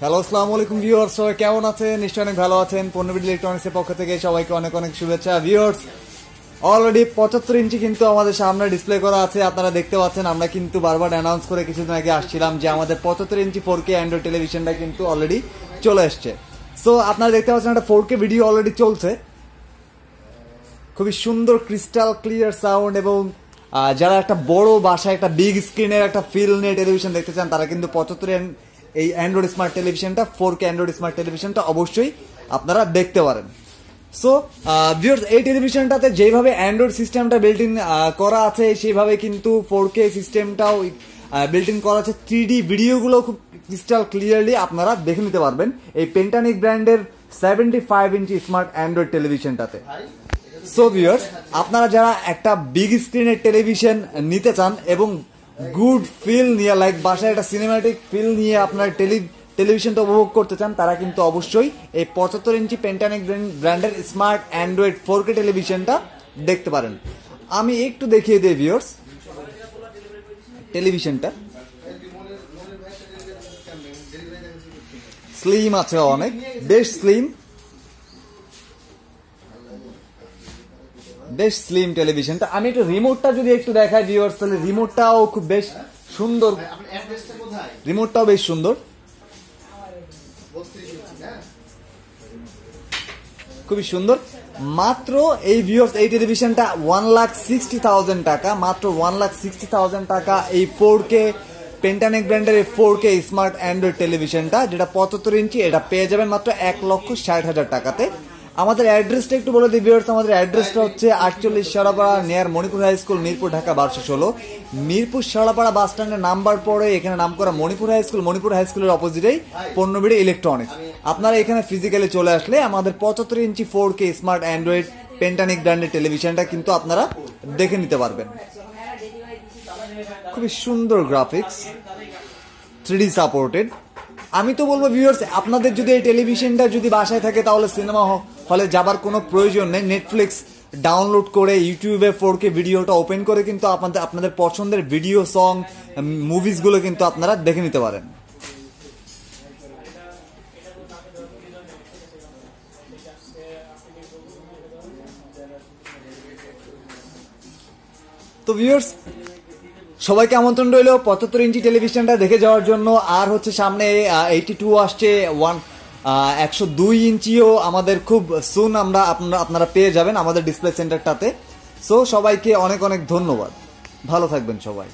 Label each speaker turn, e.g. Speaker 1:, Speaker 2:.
Speaker 1: Hello, আসসালামু আলাইকুম viewers, সবাই কেমন আছেন? নিশ্চয়ই অনেক ভালো আছেন। পণ্যবিডি ইলেকট্রনিক্সের পক্ষ থেকে সবাইকে অনেক অনেক শুভেচ্ছা। ভিউয়ার্স, অলরেডি 75 ইঞ্চি কিন্তু আমাদের সামনে ডিসপ্লে করা আছে, আপনারা দেখতে পাচ্ছেন। আমরা কিন্তু বারবার অ্যানাউন্স করে কিছুদিন আগে আসছিলাম যে আমাদের 75 ইঞ্চি 4K অ্যান্ড্রয়েড টেলিভিশনটা কিন্তু অলরেডি চলে এসছে। সো আপনারা দেখতে পাচ্ছেন একটা 4K ভিডিও অলরেডি চলছে, খুবই সুন্দর ক্রিস্টাল ক্লিয়ার সাউন্ড। এবং যারা একটা বড় বাসায় একটা বিগ স্ক্রিনের একটা ফিল নিয়ে টেলিভিশন দেখতে চান, তারা কিন্তু 75 এই অ্যান্ড্রয়েড স্মার্ট টেলিভিশনটা 4K অ্যান্ড্রয়েড স্মার্ট টেলিভিশনটা অবশ্যই আপনারা দেখতে পারেন। সো ভিউয়ার্স, এই টেলিভিশনটাতে যেভাবে অ্যান্ড্রয়েড সিস্টেমটা বিল্ট ইন করা আছে, সেইভাবে কিন্তু 4K সিস্টেমটাও বিল্ট ইন করা আছে। 3D ভিডিওগুলো খুব ক্রিস্টাল ক্লিয়ারলি আপনারা দেখে নিতে পারবেন এই পেন্টানিক ব্র্যান্ডের 75 ইঞ্চি স্মার্ট অ্যান্ড্রয়েড টেলিভিশনটাতে। সো ভিউয়ার্স, আপনারা যারা একটা বিগ স্ক্রিনের টেলিভিশন নিতে চান এবং গুড ফিল নিয়ে, লাইক বাসায় একটা সিনেমাটিক ফিল নিয়ে আপনার টেলিভিশনটা উপভোগ করতে চান, তারা কিন্তু অবশ্যই এই 75 ইঞ্চি পেন্টানিক ব্র্যান্ডের স্মার্ট অ্যান্ড্রয়েড 4K টেলিভিশনটা দেখতে পারেন। আমি একটু দেখিয়ে দিই ভিউয়ার্স টেলিভিশনটা। স্লিম আছে, অনেক বেশ স্লিম, বেশ স্লিম টেলিভিশনটা। আমি একটু রিমোটটা যদি একটু দেখাই ভিউয়ার্স, তাহলে রিমোটটাও খুব বেশ সুন্দর, রিমোটটাও বেশ সুন্দর, খুবই সুন্দর। মাত্র এই ভিউয়ার্স, এই টেলিভিশনটা 1,60,000 টাকা, মাত্র 1,60,000 টাকা এই 4K পেন্টানিক ব্র্যান্ডের এই 4K স্মার্ট অ্যান্ড্রয়েড টেলিভিশনটা, যেটা 75 ইঞ্চি, এটা পেয়ে যাবেন মাত্র 1,60,000 টাকাতে। আমাদের অ্যাড্রেসটা একটু বলে দিই ভিউয়ার্স, আমাদের অ্যাড্রেসটা হচ্ছে 48 Shewrapara near Manipur high school, Mirpur, Dhaka 1216। Mirpur Shewrapara bus স্ট্যান্ডের নাম্বার পরে এখানে নাম করা Manipur high school, Manipur high স্কুলের অপোজিটেই পণ্যবিডি ইলেকট্রনিক্স। আপনারা এখানে ফিজিক্যালি চলে আসলে আমাদের 75 ইঞ্চি 4K স্মার্ট অ্যান্ড্রয়েড পেন্টানিক ব্র্যান্ডের টেলিভিশনটা কিন্তু আপনারা দেখে নিতে পারবেন। খুবই সুন্দর গ্রাফিক্স, 3D সাপোর্টেড। আমি তো বলবো ভিউয়ার্স, আপনাদের যদি এই টেলিভিশনটা যদি বাসায় থাকে, তাহলে সিনেমা হলে যাবার কোনো প্রয়োজন নেই। নেটফ্লিক্স ডাউনলোড করে ইউটিউবে 4K ভিডিওটা ওপেন করে কিন্তু আপনাদের পছন্দের ভিডিও, সং, মুভিজগুলো কিন্তু আপনারা দেখে নিতে পারেন। তো ভিউয়ার্স, সবাইকে আমন্ত্রণ রইল 75 ইঞ্চি টেলিভিশনটা দেখে যাওয়ার জন্য। আর হচ্ছে সামনে 82 আসছে, 102 ইঞ্চিও আমাদের খুব সুন আপনারা পেয়ে যাবেন আমাদের ডিসপ্লে সেন্টারটাতে। সো সবাইকে অনেক অনেক ধন্যবাদ, ভালো থাকবেন সবাই।